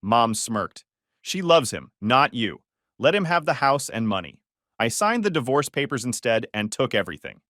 Mom smirked. She loves him, not you. Let him have the house and money. I signed the divorce papers instead and took everything.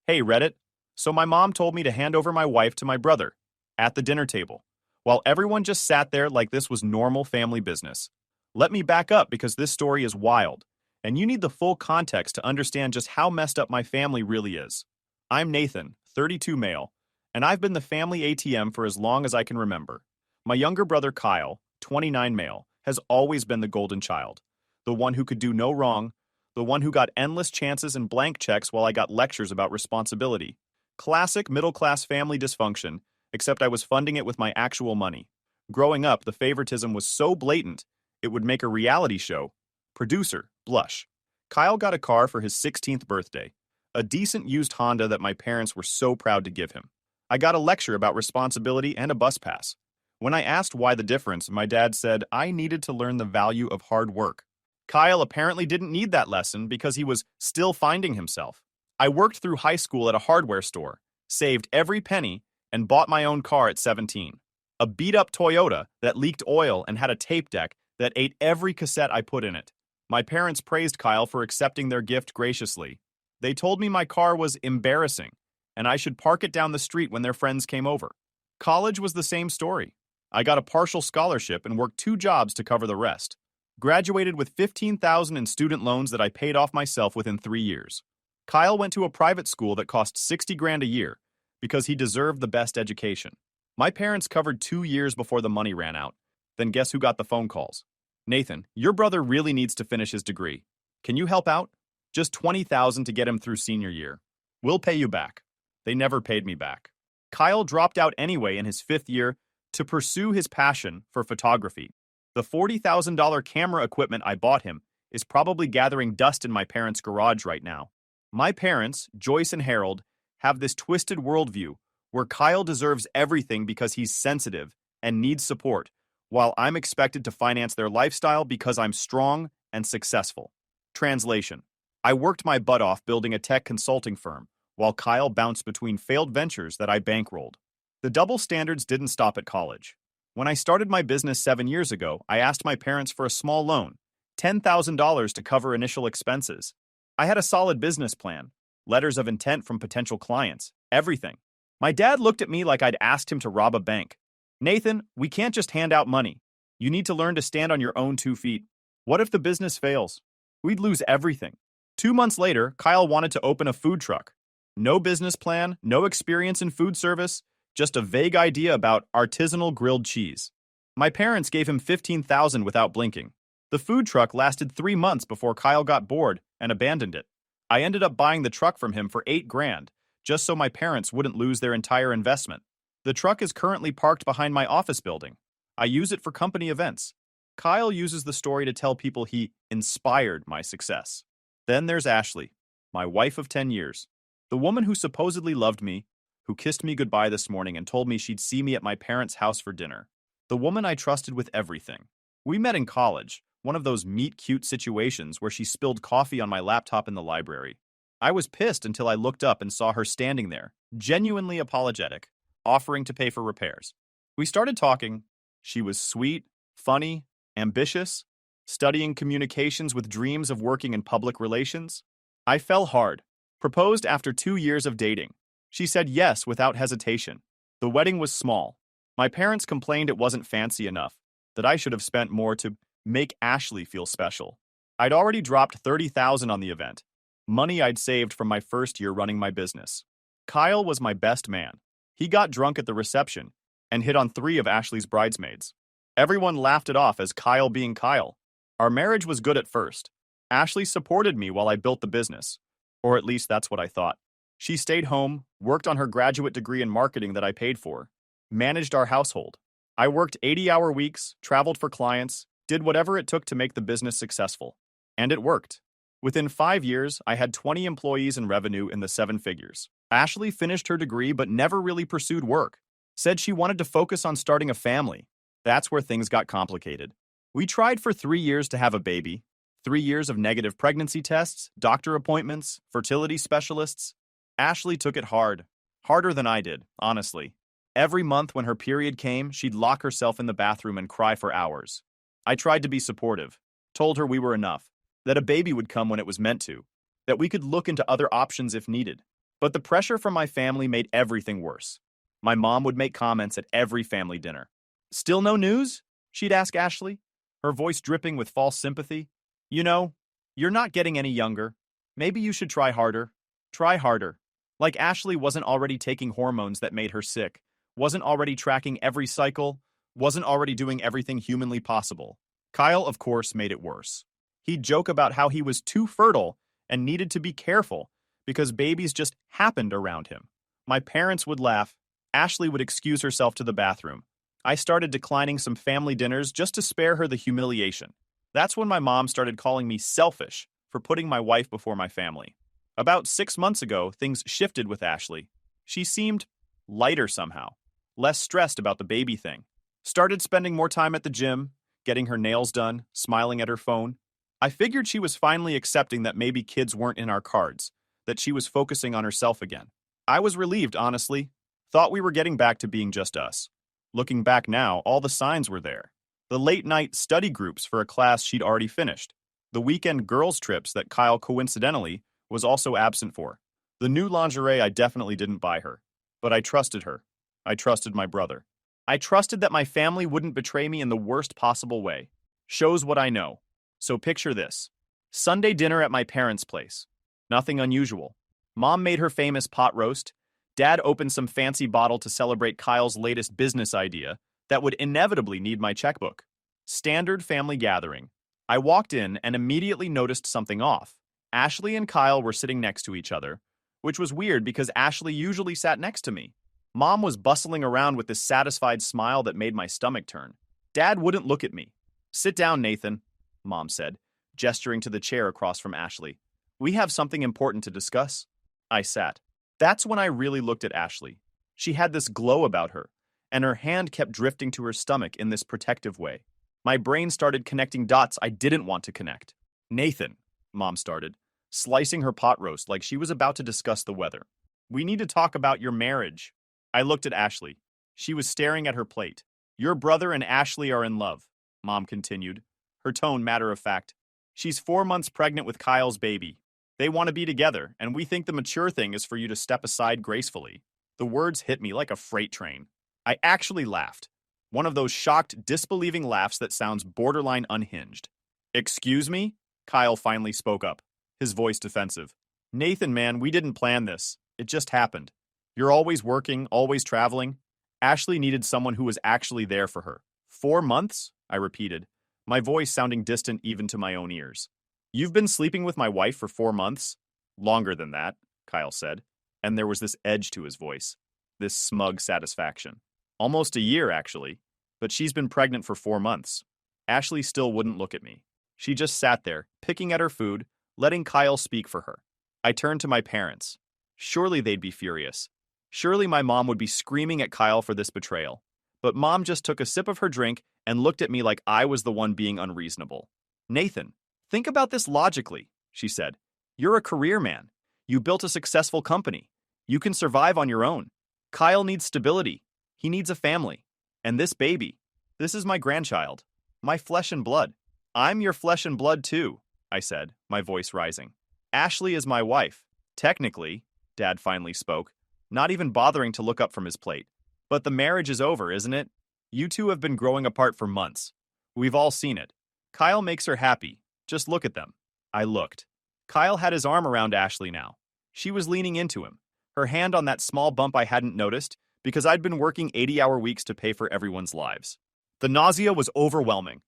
Hey, Reddit. So my mom told me to hand over my wife to my brother at the dinner table, while everyone just sat there like this was normal family business. Let me back up because this story is wild, and you need the full context to understand just how messed up my family really is. I'm Nathan, 32 male, and I've been the family ATM for as long as I can remember. My younger brother Kyle, 29 male, has always been the golden child, the one who could do no wrong, the one who got endless chances and blank checks while I got lectures about responsibility. Classic middle-class family dysfunction, except I was funding it with my actual money. Growing up, the favoritism was so blatant, it would make a reality show. Producer, blush. Kyle got a car for his 16th birthday, a decent used Honda that my parents were so proud to give him. I got a lecture about responsibility and a bus pass. When I asked why the difference, my dad said I needed to learn the value of hard work. Kyle apparently didn't need that lesson because he was still finding himself. I worked through high school at a hardware store, saved every penny, and bought my own car at 17. A beat-up Toyota that leaked oil and had a tape deck that ate every cassette I put in it. My parents praised Kyle for accepting their gift graciously. They told me my car was embarrassing, and I should park it down the street when their friends came over. College was the same story. I got a partial scholarship and worked 2 jobs to cover the rest. Graduated with $15,000 in student loans that I paid off myself within 3 years. Kyle went to a private school that cost $60,000 a year because he deserved the best education. My parents covered 2 years before the money ran out. Then guess who got the phone calls? Nathan, your brother really needs to finish his degree. Can you help out? Just $20,000 to get him through senior year. We'll pay you back. They never paid me back. Kyle dropped out anyway in his 5th year to pursue his passion for photography. The $40,000 camera equipment I bought him is probably gathering dust in my parents' garage right now. My parents, Joyce and Harold, have this twisted worldview where Kyle deserves everything because he's sensitive and needs support, while I'm expected to finance their lifestyle because I'm strong and successful. Translation: I worked my butt off building a tech consulting firm, while Kyle bounced between failed ventures that I bankrolled. The double standards didn't stop at college. When I started my business 7 years ago, I asked my parents for a small loan, $10,000 to cover initial expenses. I had a solid business plan, letters of intent from potential clients, everything. My dad looked at me like I'd asked him to rob a bank. Nathan, we can't just hand out money. You need to learn to stand on your own 2 feet. What if the business fails? We'd lose everything. 2 months later, Kyle wanted to open a food truck. No business plan, no experience in food service, just a vague idea about artisanal grilled cheese. My parents gave him $15,000 without blinking. The food truck lasted 3 months before Kyle got bored and abandoned it. I ended up buying the truck from him for $8,000, just so my parents wouldn't lose their entire investment. The truck is currently parked behind my office building. I use it for company events. Kyle uses the story to tell people he inspired my success. Then there's Ashley, my wife of 10 years. The woman who supposedly loved me, who kissed me goodbye this morning and told me she'd see me at my parents' house for dinner. The woman I trusted with everything. We met in college, one of those meet-cute situations where she spilled coffee on my laptop in the library. I was pissed until I looked up and saw her standing there, genuinely apologetic, offering to pay for repairs. We started talking. She was sweet, funny, ambitious, studying communications with dreams of working in public relations. I fell hard. Proposed after 2 years of dating. She said yes without hesitation. The wedding was small. My parents complained it wasn't fancy enough, that I should have spent more to make Ashley feel special. I'd already dropped $30,000 on the event, money I'd saved from my first year running my business. Kyle was my best man. He got drunk at the reception and hit on 3 of Ashley's bridesmaids. Everyone laughed it off as Kyle being Kyle. Our marriage was good at first. Ashley supported me while I built the business, or at least that's what I thought. She stayed home, worked on her graduate degree in marketing that I paid for, managed our household. I worked 80-hour weeks, traveled for clients, did whatever it took to make the business successful. And it worked. Within 5 years, I had 20 employees and revenue in the 7 figures. Ashley finished her degree but never really pursued work. Said she wanted to focus on starting a family. That's where things got complicated. We tried for 3 years to have a baby. 3 years of negative pregnancy tests, doctor appointments, fertility specialists. Ashley took it hard. Harder than I did, honestly. Every month when her period came, she'd lock herself in the bathroom and cry for hours. I tried to be supportive, told her we were enough, that a baby would come when it was meant to, that we could look into other options if needed. But the pressure from my family made everything worse. My mom would make comments at every family dinner. "Still no news?" she'd ask Ashley, her voice dripping with false sympathy. "You know, you're not getting any younger. Maybe you should try harder. Try harder." Like Ashley wasn't already taking hormones that made her sick, wasn't already tracking every cycle, wasn't already doing everything humanly possible. Kyle, of course, made it worse. He'd joke about how he was too fertile and needed to be careful because babies just happened around him. My parents would laugh. Ashley would excuse herself to the bathroom. I started declining some family dinners just to spare her the humiliation. That's when my mom started calling me selfish for putting my wife before my family. About 6 months ago, things shifted with Ashley. She seemed lighter somehow, less stressed about the baby thing. Started spending more time at the gym, getting her nails done, smiling at her phone. I figured she was finally accepting that maybe kids weren't in our cards, that she was focusing on herself again. I was relieved, honestly. Thought we were getting back to being just us. Looking back now, all the signs were there. The late-night study groups for a class she'd already finished. The weekend girls' trips that Kyle coincidentally was also absent for. The new lingerie I definitely didn't buy her. But I trusted her. I trusted my brother. I trusted that my family wouldn't betray me in the worst possible way. Shows what I know. So picture this. Sunday dinner at my parents' place. Nothing unusual. Mom made her famous pot roast. Dad opened some fancy bottle to celebrate Kyle's latest business idea that would inevitably need my checkbook. Standard family gathering. I walked in and immediately noticed something off. Ashley and Kyle were sitting next to each other, which was weird because Ashley usually sat next to me. Mom was bustling around with this satisfied smile that made my stomach turn. Dad wouldn't look at me. "Sit down, Nathan," Mom said, gesturing to the chair across from Ashley. "We have something important to discuss." I sat. That's when I really looked at Ashley. She had this glow about her, and her hand kept drifting to her stomach in this protective way. My brain started connecting dots I didn't want to connect. "Nathan," Mom started, slicing her pot roast like she was about to discuss the weather. "We need to talk about your marriage." I looked at Ashley. She was staring at her plate. "Your brother and Ashley are in love," Mom continued, her tone matter of fact. "She's 4 months pregnant with Kyle's baby. They want to be together, and we think the mature thing is for you to step aside gracefully." The words hit me like a freight train. I actually laughed. One of those shocked, disbelieving laughs that sounds borderline unhinged. "Excuse me?" Kyle finally spoke up, his voice defensive. "Nathan, man, we didn't plan this. It just happened. You're always working, always traveling." Ashley needed someone who was actually there for her. 4 months? I repeated, my voice sounding distant even to my own ears. "You've been sleeping with my wife for 4 months?" "Longer than that," Kyle said, and there was this edge to his voice, this smug satisfaction. "Almost a year, actually, but she's been pregnant for 4 months. Ashley still wouldn't look at me. She just sat there, picking at her food, letting Kyle speak for her. I turned to my parents. Surely they'd be furious. Surely my mom would be screaming at Kyle for this betrayal. But Mom just took a sip of her drink and looked at me like I was the one being unreasonable. "Nathan, think about this logically," she said. "You're a career man. You built a successful company. You can survive on your own. Kyle needs stability. He needs a family. And this baby, this is my grandchild. My flesh and blood. I'm your flesh and blood too," I said, my voice rising. "Ashley is my wife. Technically," Dad finally spoke, not even bothering to look up from his plate. "But the marriage is over, isn't it? You two have been growing apart for months. We've all seen it. Kyle makes her happy. Just look at them." I looked. Kyle had his arm around Ashley now. She was leaning into him, her hand on that small bump I hadn't noticed because I'd been working 80-hour weeks to pay for everyone's lives. The nausea was overwhelming.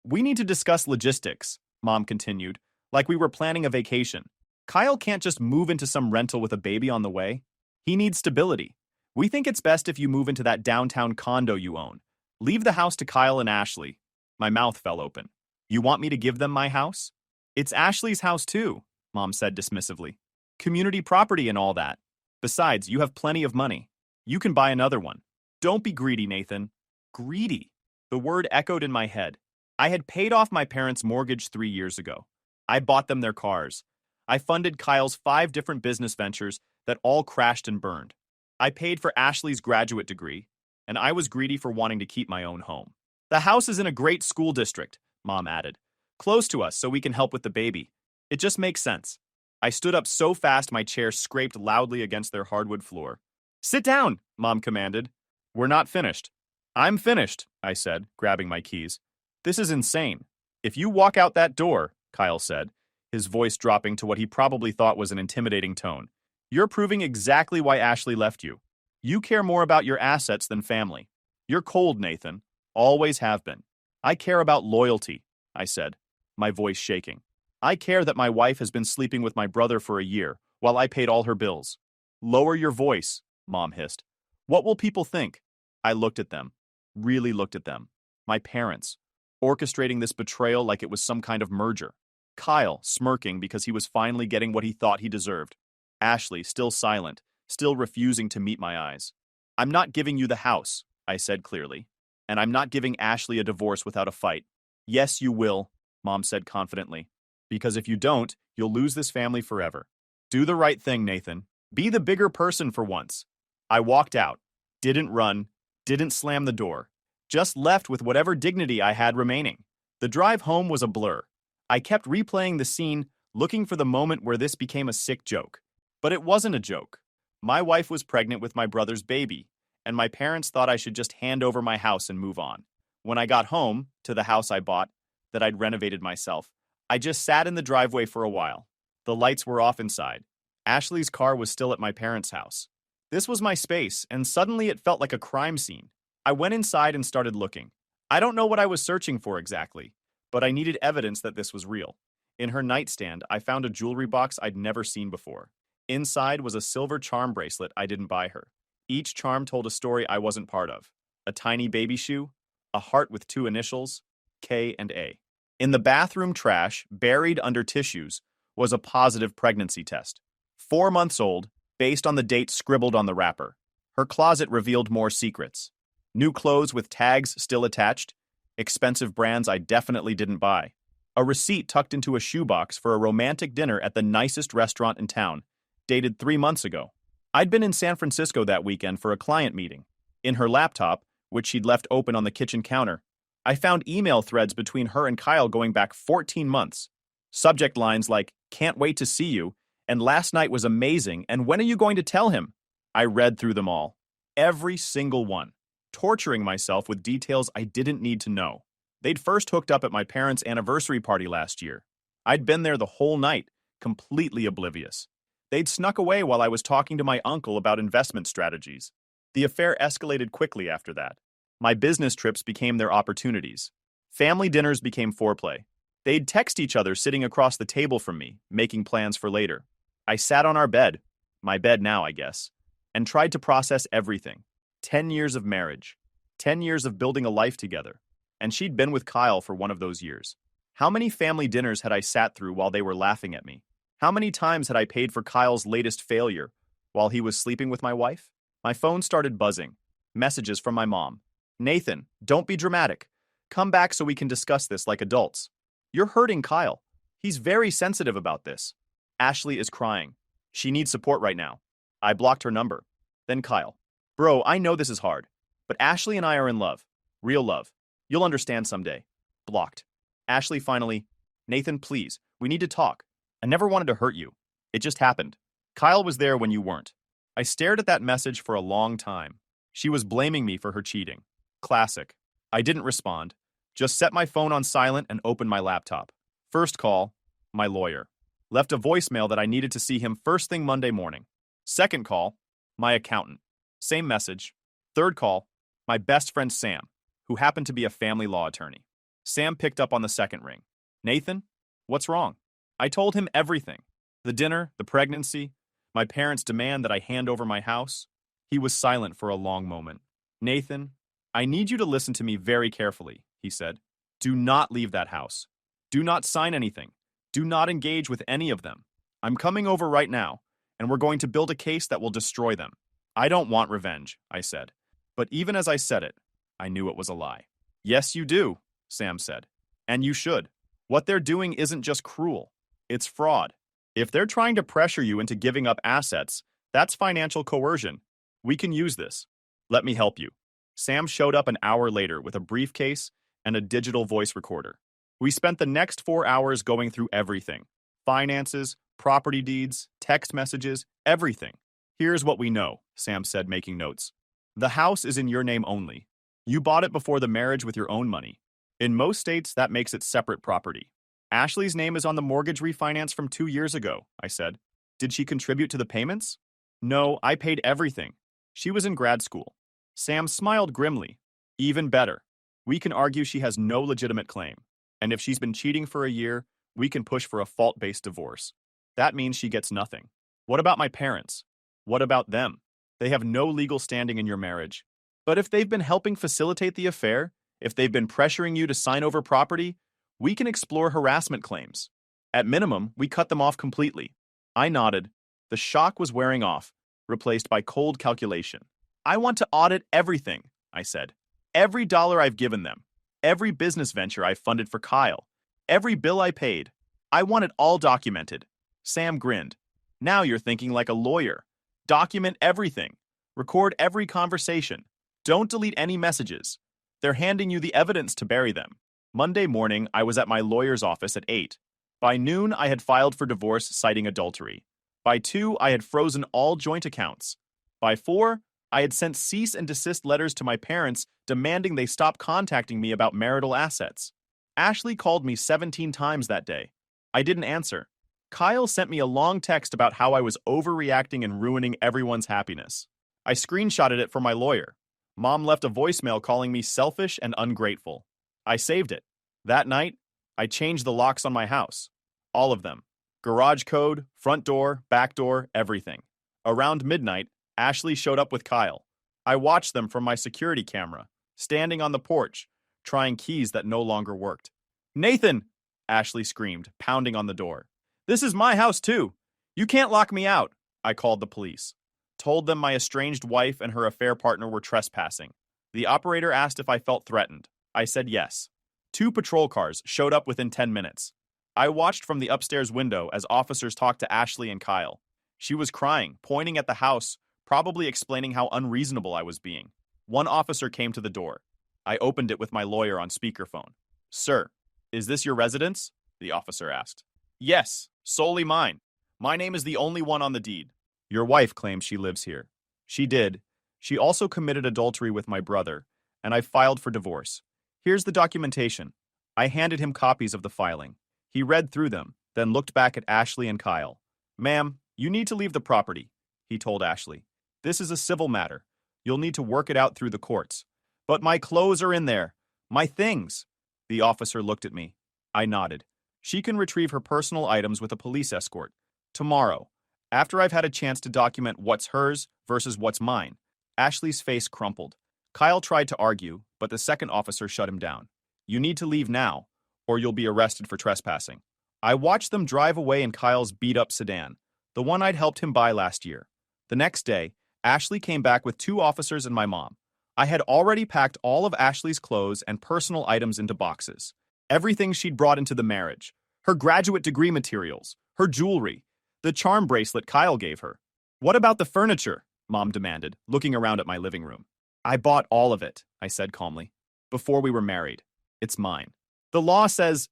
"We need to discuss logistics," Mom continued, like we were planning a vacation. "Kyle can't just move into some rental with a baby on the way. He needs stability. We think it's best if you move into that downtown condo you own. Leave the house to Kyle and Ashley." My mouth fell open. "You want me to give them my house?" "It's Ashley's house too," Mom said dismissively. "Community property and all that. Besides, you have plenty of money. You can buy another one. Don't be greedy, Nathan." Greedy. The word echoed in my head. I had paid off my parents' mortgage 3 years ago. I bought them their cars. I funded Kyle's 5 different business ventures that all crashed and burned. I paid for Ashley's graduate degree, and I was greedy for wanting to keep my own home. The house is in a great school district, Mom added. Close to us so we can help with the baby. It just makes sense. I stood up so fast my chair scraped loudly against their hardwood floor. Sit down, Mom commanded. We're not finished. I'm finished, I said, grabbing my keys. This is insane. If you walk out that door, Kyle said, his voice dropping to what he probably thought was an intimidating tone, you're proving exactly why Ashley left you. You care more about your assets than family. You're cold, Nathan. Always have been. I care about loyalty, I said, my voice shaking. I care that my wife has been sleeping with my brother for a year while I paid all her bills. Lower your voice, Mom hissed. What will people think? I looked at them, really looked at them. My parents, orchestrating this betrayal like it was some kind of merger. Kyle, smirking because he was finally getting what he thought he deserved. Ashley, still silent, still refusing to meet my eyes. I'm not giving you the house, I said clearly. And I'm not giving Ashley a divorce without a fight. Yes, you will, Mom said confidently. Because if you don't, you'll lose this family forever. Do the right thing, Nathan. Be the bigger person for once. I walked out, didn't run, didn't slam the door, just left with whatever dignity I had remaining. The drive home was a blur. I kept replaying the scene, looking for the moment where this became a sick joke. But it wasn't a joke. My wife was pregnant with my brother's baby, and my parents thought I should just hand over my house and move on. When I got home, to the house I bought, that I'd renovated myself, I just sat in the driveway for a while. The lights were off inside. Ashley's car was still at my parents' house. This was my space, and suddenly it felt like a crime scene. I went inside and started looking. I don't know what I was searching for exactly, but I needed evidence that this was real. In her nightstand, I found a jewelry box I'd never seen before. Inside was a silver charm bracelet I didn't buy her. Each charm told a story I wasn't part of. A tiny baby shoe, a heart with two initials, K and A. In the bathroom trash, buried under tissues, was a positive pregnancy test. 4 months old, based on the date scribbled on the wrapper. Her closet revealed more secrets. New clothes with tags still attached, expensive brands I definitely didn't buy. A receipt tucked into a shoebox for a romantic dinner at the nicest restaurant in town, dated 3 months ago. I'd been in San Francisco that weekend for a client meeting. In her laptop, which she'd left open on the kitchen counter, I found email threads between her and Kyle going back 14 months. Subject lines like, "Can't wait to see you," and "Last night was amazing, and when are you going to tell him?" I read through them all. Every single one. Torturing myself with details I didn't need to know. They'd first hooked up at my parents' anniversary party last year. I'd been there the whole night, completely oblivious. They'd snuck away while I was talking to my uncle about investment strategies. The affair escalated quickly after that. My business trips became their opportunities. Family dinners became foreplay. They'd text each other sitting across the table from me, making plans for later. I sat on our bed, my bed now, I guess, and tried to process everything. 10 years of marriage. 10 years of building a life together. And she'd been with Kyle for one of those years. How many family dinners had I sat through while they were laughing at me? How many times had I paid for Kyle's latest failure while he was sleeping with my wife? My phone started buzzing. Messages from my mom. "Nathan, don't be dramatic. Come back so we can discuss this like adults. You're hurting Kyle. He's very sensitive about this. Ashley is crying. She needs support right now." I blocked her number. Then Kyle. "Bro, I know this is hard, but Ashley and I are in love. Real love. You'll understand someday." Blocked. Ashley finally. "Nathan, please, we need to talk. I never wanted to hurt you. It just happened. Kyle was there when you weren't." I stared at that message for a long time. She was blaming me for her cheating. Classic. I didn't respond. Just set my phone on silent and opened my laptop. First call, my lawyer. Left a voicemail that I needed to see him first thing Monday morning. Second call, my accountant. Same message. Third call, my best friend Sam, who happened to be a family law attorney. Sam picked up on the second ring. "Nathan, what's wrong?" I told him everything. The dinner, the pregnancy, my parents' demand that I hand over my house. He was silent for a long moment. "Nathan, I need you to listen to me very carefully," he said. "Do not leave that house. Do not sign anything. Do not engage with any of them. I'm coming over right now, and we're going to build a case that will destroy them." "I don't want revenge," I said. But even as I said it, I knew it was a lie. "Yes, you do," Sam said. "And you should. What they're doing isn't just cruel. It's fraud. If they're trying to pressure you into giving up assets, that's financial coercion. We can use this. Let me help you." Sam showed up an hour later with a briefcase and a digital voice recorder. We spent the next 4 hours going through everything: finances, property deeds, text messages, everything. Here's what we know, Sam said, making notes. The house is in your name only. You bought it before the marriage with your own money. In most states, that makes it separate property. Ashley's name is on the mortgage refinance from 2 years ago, I said. Did she contribute to the payments? No, I paid everything. She was in grad school. Sam smiled grimly. Even better. We can argue she has no legitimate claim. And if she's been cheating for a year, we can push for a fault-based divorce. That means she gets nothing. What about my parents? What about them? They have no legal standing in your marriage. But if they've been helping facilitate the affair, if they've been pressuring you to sign over property, we can explore harassment claims. At minimum, we cut them off completely. I nodded. The shock was wearing off, replaced by cold calculation. I want to audit everything, I said. Every dollar I've given them. Every business venture I've funded for Kyle. Every bill I paid. I want it all documented. Sam grinned. Now you're thinking like a lawyer. Document everything. Record every conversation. Don't delete any messages. They're handing you the evidence to bury them. Monday morning, I was at my lawyer's office at 8. By noon, I had filed for divorce citing adultery. By 2, I had frozen all joint accounts. By 4, I had sent cease and desist letters to my parents demanding they stop contacting me about marital assets. Ashley called me 17 times that day. I didn't answer. Kyle sent me a long text about how I was overreacting and ruining everyone's happiness. I screenshotted it for my lawyer. Mom left a voicemail calling me selfish and ungrateful. I saved it. That night, I changed the locks on my house. All of them. Garage code, front door, back door, everything. Around midnight, Ashley showed up with Kyle. I watched them from my security camera, standing on the porch, trying keys that no longer worked. "Nathan!" Ashley screamed, pounding on the door. "This is my house too. You can't lock me out." I called the police. Told them my estranged wife and her affair partner were trespassing. The operator asked if I felt threatened. I said yes. 2 patrol cars showed up within 10 minutes. I watched from the upstairs window as officers talked to Ashley and Kyle. She was crying, pointing at the house, probably explaining how unreasonable I was being. One officer came to the door. I opened it with my lawyer on speakerphone. "Sir, is this your residence?" the officer asked. "Yes, solely mine. My name is the only one on the deed." "Your wife claims she lives here." "She did. She also committed adultery with my brother, and I filed for divorce. Here's the documentation." I handed him copies of the filing. He read through them, then looked back at Ashley and Kyle. "Ma'am, you need to leave the property," he told Ashley. "This is a civil matter. You'll need to work it out through the courts." "But my clothes are in there. My things." The officer looked at me. I nodded. "She can retrieve her personal items with a police escort. Tomorrow, after I've had a chance to document what's hers versus what's mine." Ashley's face crumpled. Kyle tried to argue, but the second officer shut him down. "You need to leave now, or you'll be arrested for trespassing." I watched them drive away in Kyle's beat-up sedan, the one I'd helped him buy last year. The next day, Ashley came back with 2 officers and my mom. I had already packed all of Ashley's clothes and personal items into boxes. Everything she'd brought into the marriage. Her graduate degree materials, her jewelry, the charm bracelet Kyle gave her. "What about the furniture?" Mom demanded, looking around at my living room. "I bought all of it," I said calmly. "Before we were married. It's mine." The law says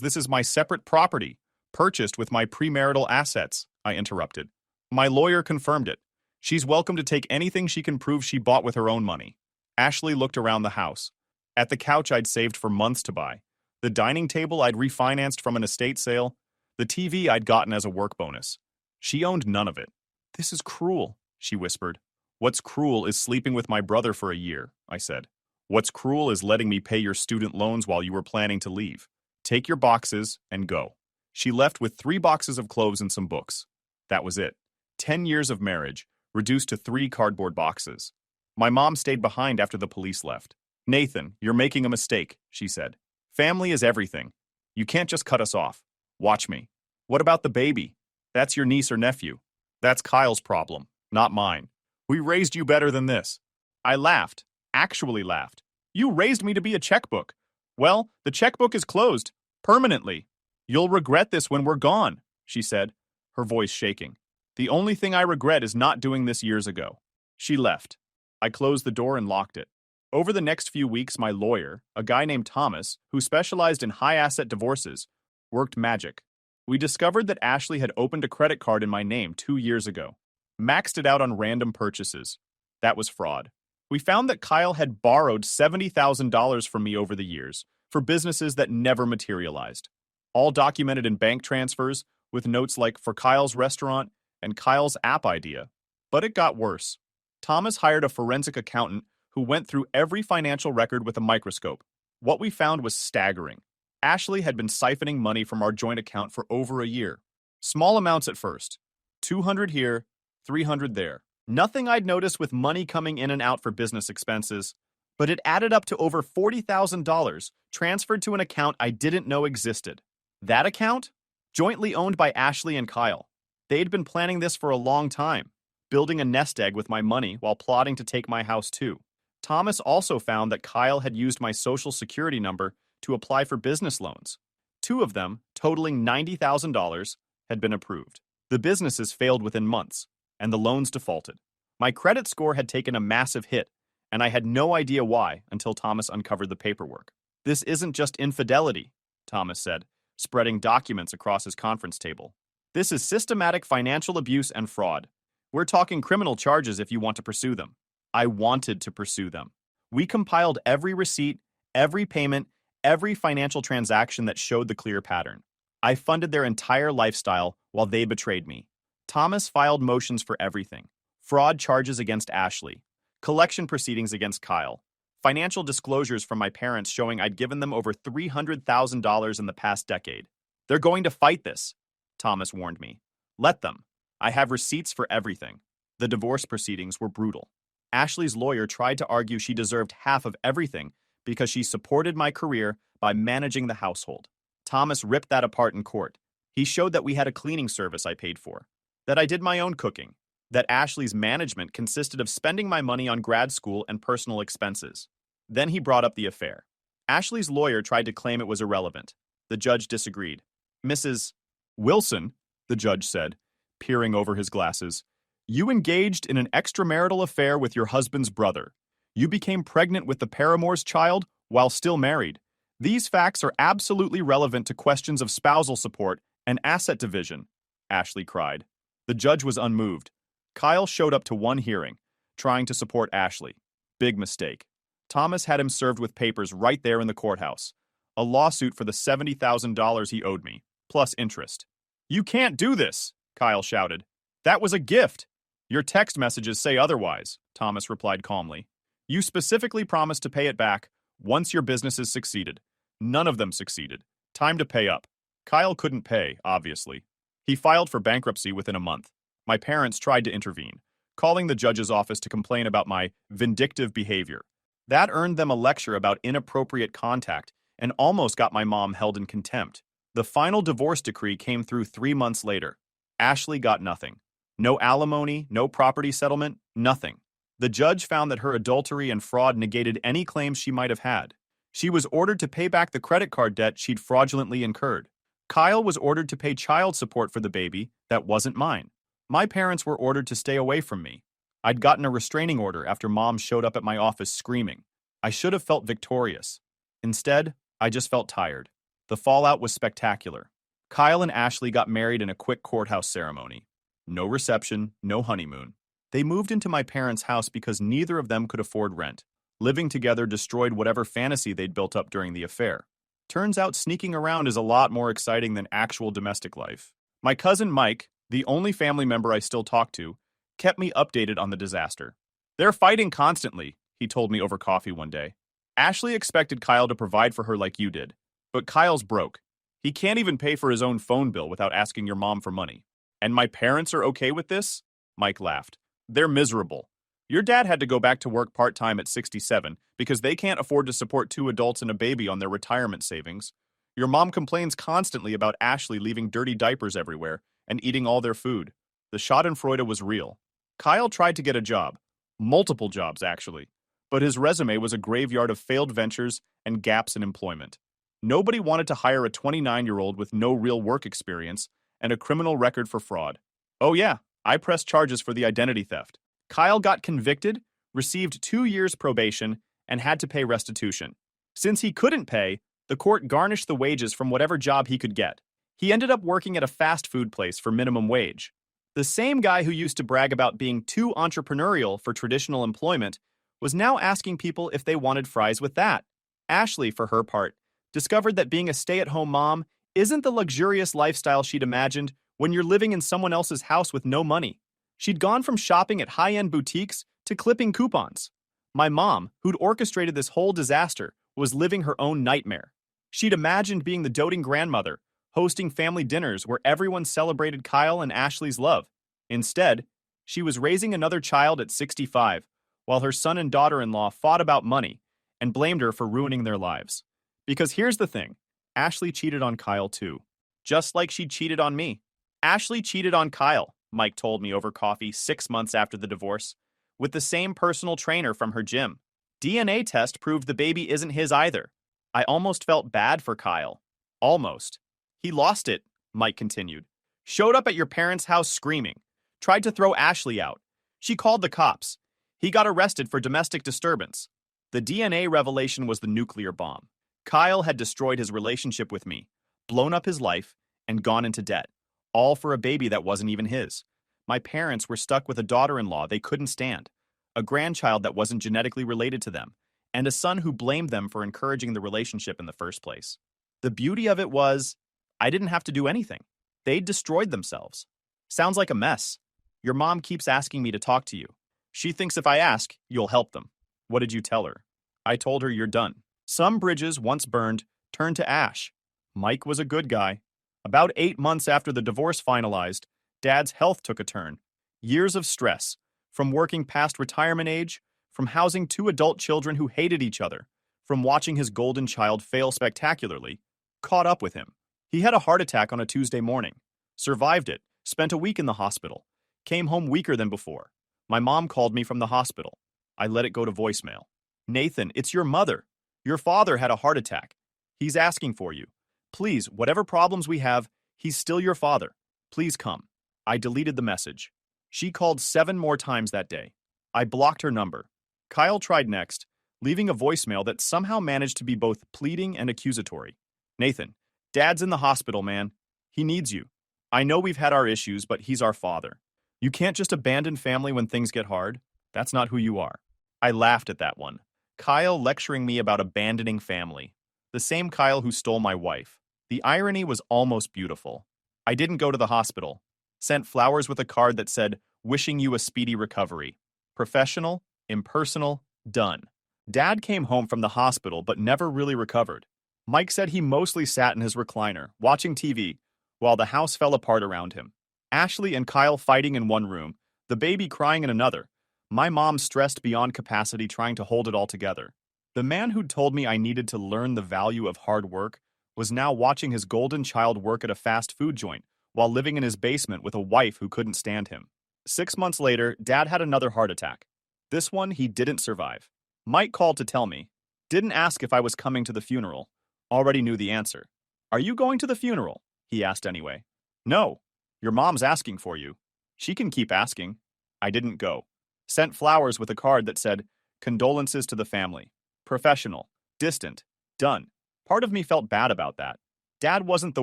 this is my separate property, purchased with my premarital assets," I interrupted. My lawyer confirmed it. "She's welcome to take anything she can prove she bought with her own money." Ashley looked around the house. At the couch I'd saved for months to buy, the dining table I'd refinanced from an estate sale, the TV I'd gotten as a work bonus. She owned none of it. "This is cruel," she whispered. "What's cruel is sleeping with my brother for a year," I said. "What's cruel is letting me pay your student loans while you were planning to leave. Take your boxes and go." She left with 3 boxes of clothes and some books. That was it. 10 years of marriage, reduced to 3 cardboard boxes. My mom stayed behind after the police left. "Nathan, you're making a mistake," she said. "Family is everything. You can't just cut us off. Watch me." "What about the baby?" "That's your niece or nephew." "That's Kyle's problem, not mine. We raised you better than this." I laughed, actually laughed. "You raised me to be a checkbook." "Well, the checkbook is closed. Permanently. You'll regret this when we're gone," she said, her voice shaking. "The only thing I regret is not doing this years ago." She left. I closed the door and locked it. Over the next few weeks, my lawyer, a guy named Thomas, who specialized in high-asset divorces, worked magic. We discovered that Ashley had opened a credit card in my name 2 years ago, maxed it out on random purchases. That was fraud. We found that Kyle had borrowed $70,000 from me over the years for businesses that never materialized, all documented in bank transfers with notes like for Kyle's restaurant and Kyle's app idea. But it got worse. Thomas hired a forensic accountant who went through every financial record with a microscope. What we found was staggering. Ashley had been siphoning money from our joint account for over a year. Small amounts at first. 200 here, 300 there. Nothing I'd noticed with money coming in and out for business expenses, but it added up to over $40,000 transferred to an account I didn't know existed. That account? Jointly owned by Ashley and Kyle. They'd been planning this for a long time, building a nest egg with my money while plotting to take my house too. Thomas also found that Kyle had used my social security number to apply for business loans. 2 of them, totaling $90,000, had been approved. The businesses failed within months, and the loans defaulted. My credit score had taken a massive hit, and I had no idea why until Thomas uncovered the paperwork. "This isn't just infidelity," Thomas said, spreading documents across his conference table. "This is systematic financial abuse and fraud. We're talking criminal charges if you want to pursue them." I wanted to pursue them. We compiled every receipt, every payment, every financial transaction that showed the clear pattern. I funded their entire lifestyle while they betrayed me. Thomas filed motions for everything: fraud charges against Ashley, collection proceedings against Kyle, financial disclosures from my parents showing I'd given them over $300,000 in the past decade. "They're going to fight this," Thomas warned me. "Let them. I have receipts for everything." The divorce proceedings were brutal. Ashley's lawyer tried to argue she deserved half of everything because she supported my career by managing the household. Thomas ripped that apart in court. He showed that we had a cleaning service I paid for, that I did my own cooking, that Ashley's management consisted of spending my money on grad school and personal expenses. Then he brought up the affair. Ashley's lawyer tried to claim it was irrelevant. The judge disagreed. "Mrs. Wilson," the judge said, peering over his glasses, "you engaged in an extramarital affair with your husband's brother. You became pregnant with the paramour's child while still married. These facts are absolutely relevant to questions of spousal support and asset division," Ashley cried. The judge was unmoved. Kyle showed up to one hearing, trying to support Ashley. Big mistake. Thomas had him served with papers right there in the courthouse. A lawsuit for the $70,000 he owed me, plus interest. "You can't do this," Kyle shouted. "That was a gift." "Your text messages say otherwise," Thomas replied calmly. "You specifically promised to pay it back once your businesses succeeded. None of them succeeded. Time to pay up." Kyle couldn't pay, obviously. He filed for bankruptcy within a month. My parents tried to intervene, calling the judge's office to complain about my vindictive behavior. That earned them a lecture about inappropriate contact and almost got my mom held in contempt. The final divorce decree came through 3 months later. Ashley got nothing. No alimony, no property settlement, nothing. The judge found that her adultery and fraud negated any claims she might have had. She was ordered to pay back the credit card debt she'd fraudulently incurred. Kyle was ordered to pay child support for the baby that wasn't mine. My parents were ordered to stay away from me. I'd gotten a restraining order after Mom showed up at my office screaming. I should have felt victorious. Instead, I just felt tired. The fallout was spectacular. Kyle and Ashley got married in a quick courthouse ceremony. No reception, no honeymoon. They moved into my parents' house because neither of them could afford rent. Living together destroyed whatever fantasy they'd built up during the affair. Turns out sneaking around is a lot more exciting than actual domestic life. My cousin Mike, the only family member I still talk to, kept me updated on the disaster. "They're fighting constantly," he told me over coffee one day. "Ashley expected Kyle to provide for her like you did, but Kyle's broke. He can't even pay for his own phone bill without asking your mom for money. And my parents are okay with this?" Mike laughed. "They're miserable. Your dad had to go back to work part-time at 67 because they can't afford to support 2 adults and a baby on their retirement savings. Your mom complains constantly about Ashley leaving dirty diapers everywhere and eating all their food. The schadenfreude was real. Kyle tried to get a job. Multiple jobs, actually. But his resume was a graveyard of failed ventures and gaps in employment. Nobody wanted to hire a 29-year-old with no real work experience and a criminal record for fraud. Oh yeah, I pressed charges for the identity theft. Kyle got convicted, received 2 years probation, and had to pay restitution. Since he couldn't pay, the court garnished the wages from whatever job he could get. He ended up working at a fast food place for minimum wage. The same guy who used to brag about being too entrepreneurial for traditional employment was now asking people if they wanted fries with that. Ashley, for her part, discovered that being a stay-at-home mom isn't the luxurious lifestyle she'd imagined when you're living in someone else's house with no money. She'd gone from shopping at high-end boutiques to clipping coupons. My mom, who'd orchestrated this whole disaster, was living her own nightmare. She'd imagined being the doting grandmother, hosting family dinners where everyone celebrated Kyle and Ashley's love. Instead, she was raising another child at 65, while her son and daughter-in-law fought about money and blamed her for ruining their lives. Because here's the thing, Ashley cheated on Kyle too. Just like she cheated on me. Ashley cheated on Kyle, Mike told me over coffee 6 months after the divorce, with the same personal trainer from her gym. DNA test proved the baby isn't his either. I almost felt bad for Kyle. Almost. He lost it, Mike continued. Showed up at your parents' house screaming. Tried to throw Ashley out. She called the cops. He got arrested for domestic disturbance. The DNA revelation was the nuclear bomb. Kyle had destroyed his relationship with me, blown up his life, and gone into debt. All for a baby that wasn't even his. My parents were stuck with a daughter-in-law they couldn't stand, a grandchild that wasn't genetically related to them, and a son who blamed them for encouraging the relationship in the first place. The beauty of it was, I didn't have to do anything. They'd destroyed themselves. Sounds like a mess. Your mom keeps asking me to talk to you. She thinks if I ask, you'll help them. What did you tell her? I told her you're done. Some bridges, once burned, turned to ash. Mike was a good guy. About 8 months after the divorce finalized, Dad's health took a turn. Years of stress, from working past retirement age, from housing 2 adult children who hated each other, from watching his golden child fail spectacularly, caught up with him. He had a heart attack on a Tuesday morning, survived it, spent a week in the hospital, came home weaker than before. My mom called me from the hospital. I let it go to voicemail. Nathan, it's your mother. Your father had a heart attack. He's asking for you. Please, whatever problems we have, he's still your father. Please come. I deleted the message. She called 7 more times that day. I blocked her number. Kyle tried next, leaving a voicemail that somehow managed to be both pleading and accusatory. Nathan, Dad's in the hospital, man. He needs you. I know we've had our issues, but he's our father. You can't just abandon family when things get hard. That's not who you are. I laughed at that one. Kyle lecturing me about abandoning family. The same Kyle who stole my wife. The irony was almost beautiful. I didn't go to the hospital. Sent flowers with a card that said, wishing you a speedy recovery. Professional, impersonal, done. Dad came home from the hospital but never really recovered. Mike said he mostly sat in his recliner, watching TV, while the house fell apart around him. Ashley and Kyle fighting in one room, the baby crying in another. My mom stressed beyond capacity trying to hold it all together. The man who'd told me I needed to learn the value of hard work was now watching his golden child work at a fast food joint while living in his basement with a wife who couldn't stand him. 6 months later, Dad had another heart attack. This one he didn't survive. Mike called to tell me. Didn't ask if I was coming to the funeral. Already knew the answer. Are you going to the funeral? He asked anyway. No. Your mom's asking for you. She can keep asking. I didn't go. Sent flowers with a card that said, condolences to the family. Professional. Distant. Done. Part of me felt bad about that. Dad wasn't the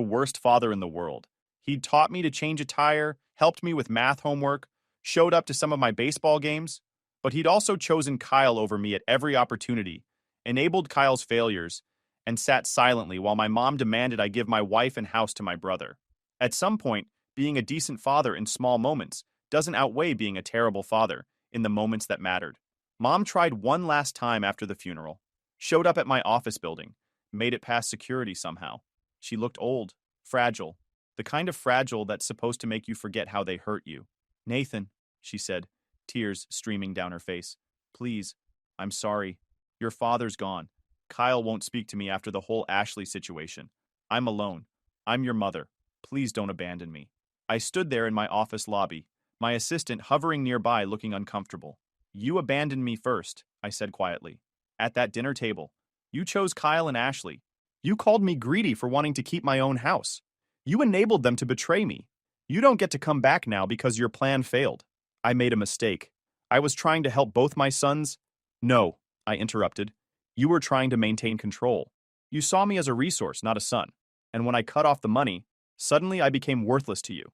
worst father in the world. He'd taught me to change a tire, helped me with math homework, showed up to some of my baseball games, but he'd also chosen Kyle over me at every opportunity, enabled Kyle's failures, and sat silently while my mom demanded I give my wife and house to my brother. At some point, being a decent father in small moments doesn't outweigh being a terrible father in the moments that mattered. Mom tried one last time after the funeral, showed up at my office building, made it past security somehow. She looked old, fragile, the kind of fragile that's supposed to make you forget how they hurt you. Nathan, she said, tears streaming down her face. Please, I'm sorry. Your father's gone. Kyle won't speak to me after the whole Ashley situation. I'm alone. I'm your mother. Please don't abandon me. I stood there in my office lobby, my assistant hovering nearby looking uncomfortable. You abandoned me first, I said quietly. At that dinner table. You chose Kyle and Ashley. You called me greedy for wanting to keep my own house. You enabled them to betray me. You don't get to come back now because your plan failed. I made a mistake. I was trying to help both my sons. No, I interrupted. You were trying to maintain control. You saw me as a resource, not a son. And when I cut off the money, suddenly I became worthless to you.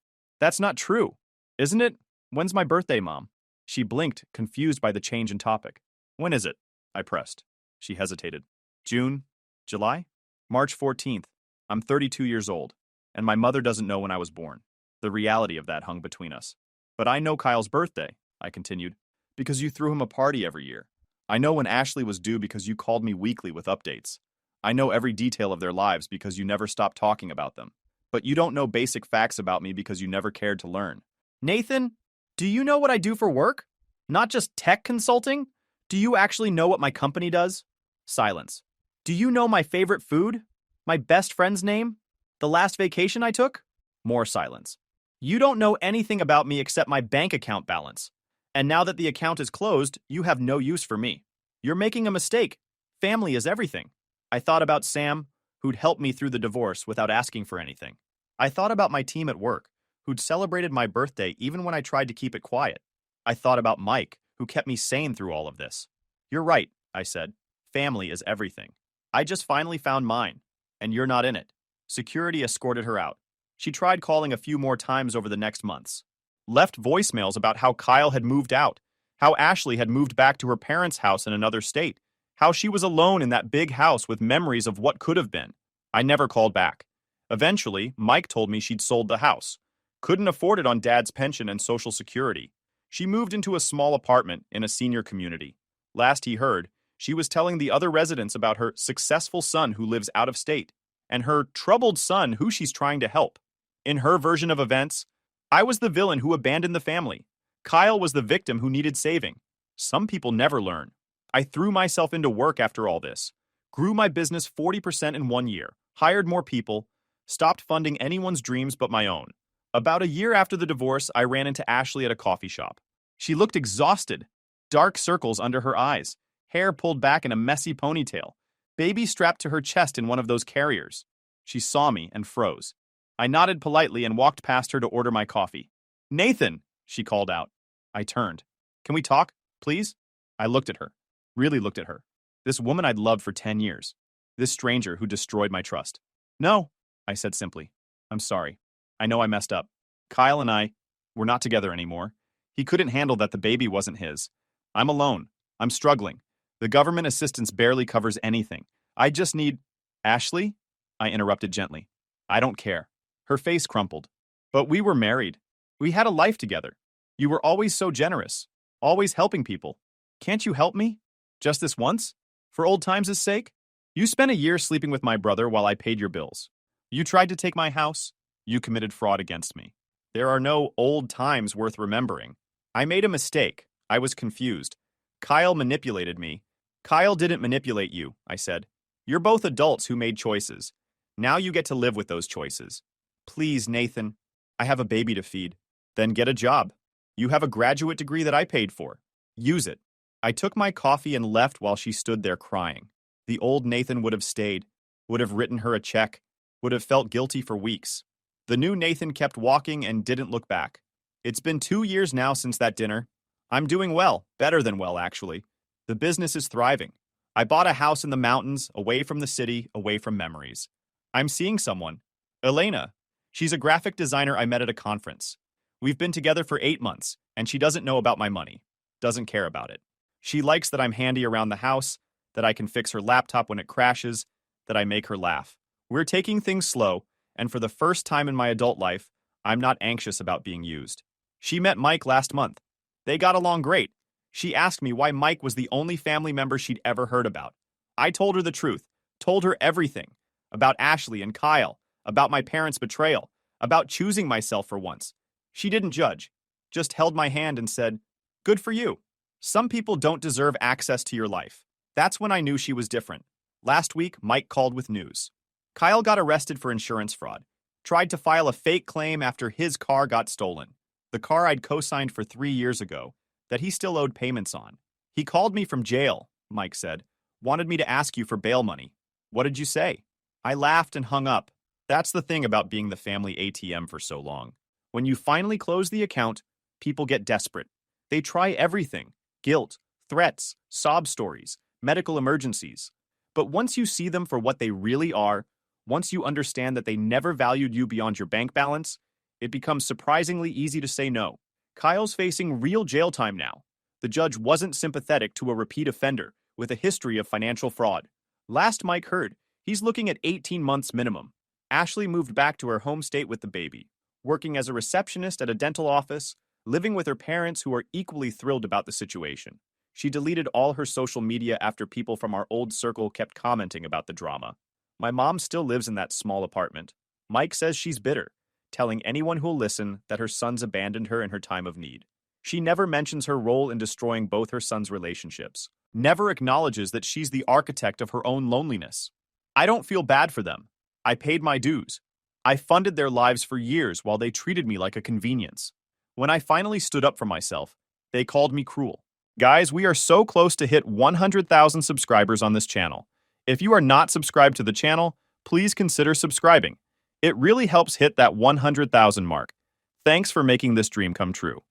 That's not true, isn't it? When's my birthday, Mom? She blinked, confused by the change in topic. When is it? I pressed. She hesitated. June? July? March 14th. I'm 32 years old, and my mother doesn't know when I was born. The reality of that hung between us. But I know Kyle's birthday, I continued, because you threw him a party every year. I know when Ashley was due because you called me weekly with updates. I know every detail of their lives because you never stopped talking about them. But you don't know basic facts about me because you never cared to learn. Nathan, do you know what I do for work? Not just tech consulting? Do you actually know what my company does? Silence. Do you know my favorite food? My best friend's name? The last vacation I took? More silence. You don't know anything about me except my bank account balance. And now that the account is closed, you have no use for me. You're making a mistake. Family is everything. I thought about Sam, who'd helped me through the divorce without asking for anything. I thought about my team at work, who'd celebrated my birthday even when I tried to keep it quiet. I thought about Mike, who kept me sane through all of this. You're right, I said. Family is everything. I just finally found mine, and you're not in it. Security escorted her out. She tried calling a few more times over the next months. Left voicemails about how Kyle had moved out, how Ashley had moved back to her parents' house in another state, how she was alone in that big house with memories of what could have been. I never called back. Eventually, Mike told me she'd sold the house. Couldn't afford it on Dad's pension and Social Security. She moved into a small apartment in a senior community. Last he heard, she was telling the other residents about her successful son who lives out of state, and her troubled son who she's trying to help. In her version of events, I was the villain who abandoned the family. Kyle was the victim who needed saving. Some people never learn. I threw myself into work after all this, grew my business 40% in 1 year, hired more people, stopped funding anyone's dreams but my own. About a year after the divorce, I ran into Ashley at a coffee shop. She looked exhausted, dark circles under her eyes, hair pulled back in a messy ponytail, baby strapped to her chest in one of those carriers. She saw me and froze. I nodded politely and walked past her to order my coffee. Nathan, she called out. I turned. Can we talk, please? I looked at her, really looked at her. This woman I'd loved for 10 years. This stranger who destroyed my trust. No, I said simply. I'm sorry. I know I messed up. Kyle and we're not together anymore. He couldn't handle that the baby wasn't his. I'm alone. I'm struggling. The government assistance barely covers anything. I just need... Ashley? I interrupted gently. I don't care. Her face crumpled. But we were married. We had a life together. You were always so generous. Always helping people. Can't you help me? Just this once? For old times' sake? You spent a year sleeping with my brother while I paid your bills. You tried to take my house. You committed fraud against me. There are no old times worth remembering. I made a mistake. I was confused. Kyle manipulated me. Kyle didn't manipulate you, I said. You're both adults who made choices. Now you get to live with those choices. Please, Nathan. I have a baby to feed. Then get a job. You have a graduate degree that I paid for. Use it. I took my coffee and left while she stood there crying. The old Nathan would have stayed, would have written her a check, would have felt guilty for weeks. The new Nathan kept walking and didn't look back. It's been 2 years now since that dinner. I'm doing well, better than well, actually. The business is thriving. I bought a house in the mountains, away from the city, away from memories. I'm seeing someone. Elena. She's a graphic designer I met at a conference. We've been together for 8 months, and she doesn't know about my money. Doesn't care about it. She likes that I'm handy around the house, that I can fix her laptop when it crashes, that I make her laugh. We're taking things slow, and for the first time in my adult life, I'm not anxious about being used. She met Mike last month. They got along great. She asked me why Mike was the only family member she'd ever heard about. I told her the truth, told her everything. About Ashley and Kyle, about my parents' betrayal, about choosing myself for once. She didn't judge, just held my hand and said, "Good for you. Some people don't deserve access to your life." That's when I knew she was different. Last week, Mike called with news. Kyle got arrested for insurance fraud, tried to file a fake claim after his car got stolen. The car I'd co-signed for 3 years ago, that he still owed payments on. He called me from jail, Mike said, wanted me to ask you for bail money. What did you say? I laughed and hung up. That's the thing about being the family ATM for so long. When you finally close the account, people get desperate. They try everything: guilt, threats, sob stories, medical emergencies. But once you see them for what they really are, once you understand that they never valued you beyond your bank balance, it becomes surprisingly easy to say no. Kyle's facing real jail time now. The judge wasn't sympathetic to a repeat offender with a history of financial fraud. Last Mike heard, he's looking at 18 months minimum. Ashley moved back to her home state with the baby, working as a receptionist at a dental office, living with her parents who are equally thrilled about the situation. She deleted all her social media after people from our old circle kept commenting about the drama. My mom still lives in that small apartment. Mike says she's bitter, telling anyone who'll listen that her sons abandoned her in her time of need. She never mentions her role in destroying both her sons' relationships, never acknowledges that she's the architect of her own loneliness. I don't feel bad for them. I paid my dues. I funded their lives for years while they treated me like a convenience. When I finally stood up for myself, they called me cruel. Guys, we are so close to hit 100,000 subscribers on this channel. If you are not subscribed to the channel, please consider subscribing. It really helps hit that 100,000 mark. Thanks for making this dream come true.